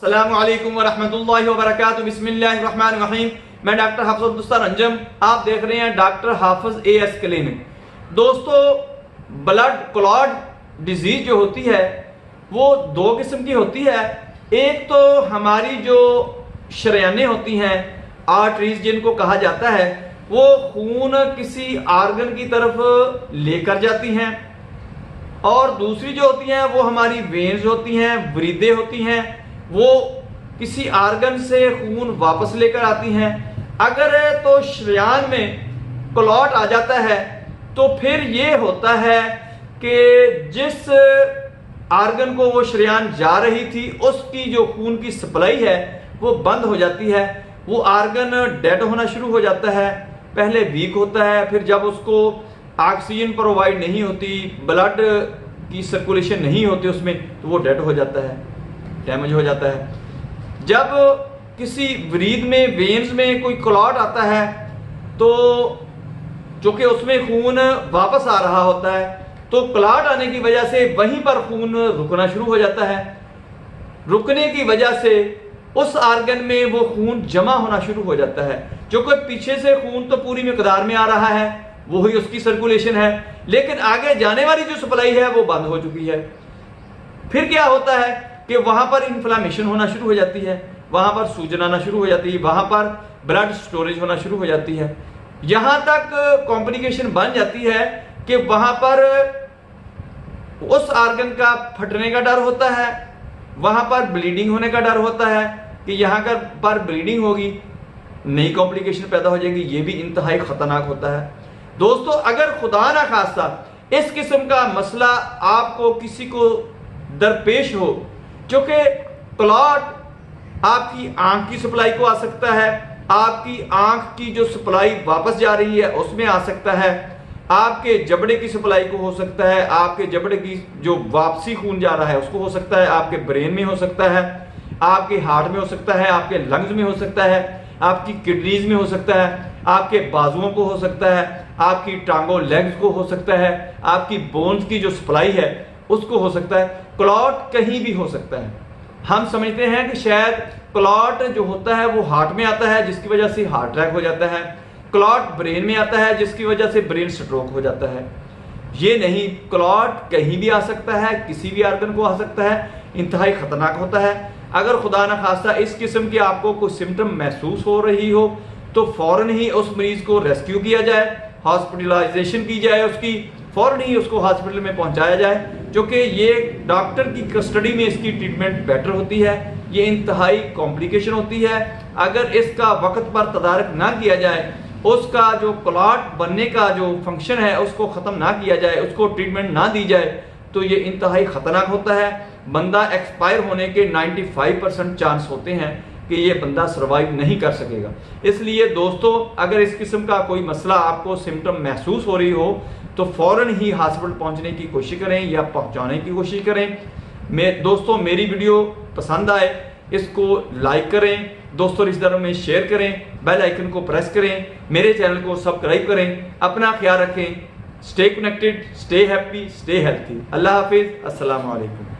अस्सलामु अलैकुम वरहमतुल्लाहि वबरकातुहू। बिस्मिल्लाहिर्रहमानिर्रहीम। मैं डॉक्टर हाफिज अब्दुस्तार अंजम, आप देख रहे हैं डॉक्टर हाफिज एएस क्लिनिक। दोस्तों, ब्लड क्लॉट डिजीज जो होती है वो दो किस्म की होती है। एक तो हमारी जो शरियानें होती हैं, आर्टरीज जिनको कहा जाता है, वो खून किसी आर्गन की तरफ लेकर जाती हैं, और दूसरी जो होती हैं वो हमारी वेन्स होती हैं, वरीदे होती हैं, वो किसी आर्गन से खून वापस लेकर आती हैं। अगर तो शरियान में क्लॉट आ जाता है तो फिर ये होता है कि जिस आर्गन को वो शरियान जा रही थी उसकी जो खून की सप्लाई है वो बंद हो जाती है, वो आर्गन डेड होना शुरू हो जाता है। पहले वीक होता है, फिर जब उसको ऑक्सीजन प्रोवाइड नहीं होती, ब्लड की सर्कुलेशन नहीं होती उसमें, तो वो डेड हो जाता है, डैमेज हो जाता है। जब किसी वरीद में, वेन्स में कोई क्लॉट आता है तो चूंकि उसमें खून वापस आ रहा होता है, तो क्लॉट आने की वजह से वहीं पर खून रुकना शुरू हो जाता है। रुकने की वजह से उस आर्गन में वो खून जमा होना शुरू हो जाता है। जो कोई पीछे से खून तो पूरी मिकदार में आ रहा है, वो ही उसकी सर्कुलेशन है, लेकिन आगे जाने वाली जो सप्लाई है वो बंद हो चुकी है। फिर क्या होता है कि वहां पर इन्फ्लामेशन होना शुरू हो जाती है, वहां पर सूजन आना शुरू हो जाती है, वहां पर ब्लड स्टोरेज होना शुरू हो जाती है। यहां तक कॉम्प्लिकेशन बन जाती है कि वहां पर उस आर्गन का फटने का डर होता है, वहां पर ब्लीडिंग होने का डर होता है कि यहां पर ब्लीडिंग होगी, नई कॉम्प्लिकेशन पैदा हो जाएगी। ये भी इंतहाई खतरनाक होता है। दोस्तों, अगर खुदा ना खास्ता इस किस्म का मसला आपको किसी को दरपेश हो, क्योंकि क्लॉट आपकी आंख की सप्लाई को आ सकता है, आपकी आंख की जो सप्लाई वापस जा रही है उसमें आ सकता है, आपके जबड़े की सप्लाई को हो सकता है, आपके जबड़े की जो वापसी खून जा रहा है उसको हो सकता है, आपके ब्रेन में हो सकता है, आपके हार्ट में हो सकता है, आपके लंग्स में हो सकता है, आपकी किडनीज में हो सकता है, आपके बाजुओं को हो सकता है, आपकी टांगों लेग्स को हो सकता है, आपकी बोन्स की जो सप्लाई है उसको हो सकता है। क्लॉट कहीं भी हो सकता है। हम समझते हैं कि शायद क्लॉट जो होता है वो हार्ट में आता है जिसकी वजह से हार्ट अटैक हो जाता है, क्लॉट ब्रेन में आता है जिसकी वजह से ब्रेन स्ट्रोक हो जाता है। ये नहीं, क्लॉट कहीं भी आ सकता है, किसी भी आर्गन को आ सकता है, इंतहाई खतरनाक होता है। अगर खुदा न खास्ता इस किस्म की आपको कोई सिम्टम महसूस हो रही हो तो फौरन ही उस मरीज को रेस्क्यू किया जाए, हॉस्पिटलाइजेशन की जाए, उसकी फौरन ही उसको हॉस्पिटल में पहुंचाया जाए, क्योंकि ये डॉक्टर की कस्टडी में इसकी ट्रीटमेंट बेटर होती है। ये इंतहाई कॉम्प्लिकेशन होती है। अगर इसका वक्त पर तदारक ना किया जाए, उसका जो क्लॉट बनने का जो फंक्शन है उसको ख़त्म ना किया जाए, उसको ट्रीटमेंट ना दी जाए, तो ये इंतहाई ख़तरनाक होता है। बंदा एक्सपायर होने के 95% चांस होते हैं कि ये बंदा सर्वाइव नहीं कर सकेगा। इसलिए दोस्तों, अगर इस किस्म का कोई मसला आपको सिम्टम महसूस हो रही हो तो फौरन ही हॉस्पिटल पहुंचने की कोशिश करें या पहुंचाने की कोशिश करें। दोस्तों, मेरी वीडियो पसंद आए इसको लाइक करें, दोस्तों रिश्तेदारों में शेयर करें, बेल आइकन को प्रेस करें, मेरे चैनल को सब्सक्राइब करें। अपना ख्याल रखें, stay connected, stay happy, stay healthy. Allah हाफिज, अस्सलाम वालेकुम।